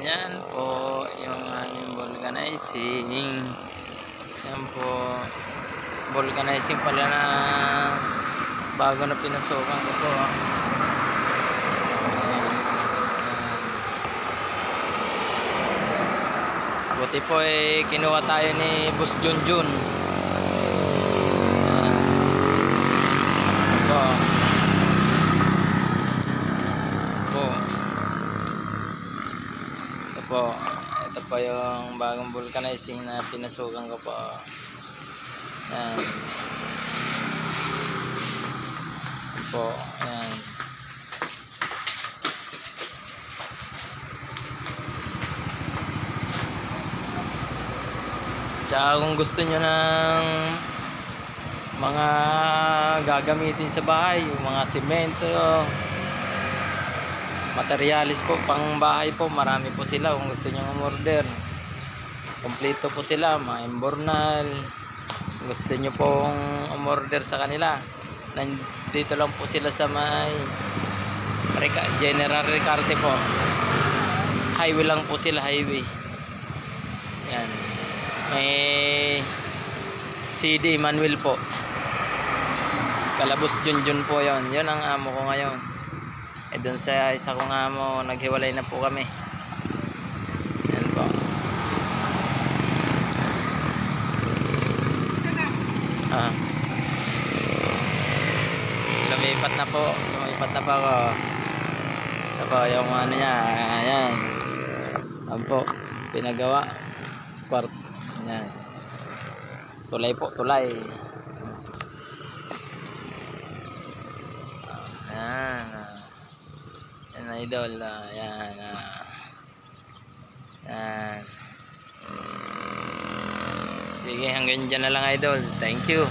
Yan po yung aming vulcanizing. Yan po, vulcanizing pala na bago na pinasukan ko po. Buti po kinuha tayo ni Boss Junjun. Ito po yung bagong vulcanizing na pinasukan ko po. Yan. Ito po, yan. Tsaka kung gusto nyo ng mga gagamitin sa bahay, yung mga simento, materialis po pang bahay po, marami po sila. Kung gusto nyo umorder, kompleto po sila, mga imbornal. Kung gusto nyo pong umorder sa kanila, nandito lang po sila sa may General Ricarte po, highway lang po sila, highway. Yan, may CD Manuel po, Kalabos Junjun po yon. Yun ang amo ko ngayon. Doon sa isa kong amo, naghiwalay na po kami. Yan po. Lumipat na po. Lumipat na po ako. Ito po yung ano niya. Ayan. Ayan po. Pinagawa. Quart. Ayan. Tulay po. Tulay. Ayan. Yan idol. Ayan. Ayan. Sige, hanggang dyan na lang idol. Thank you.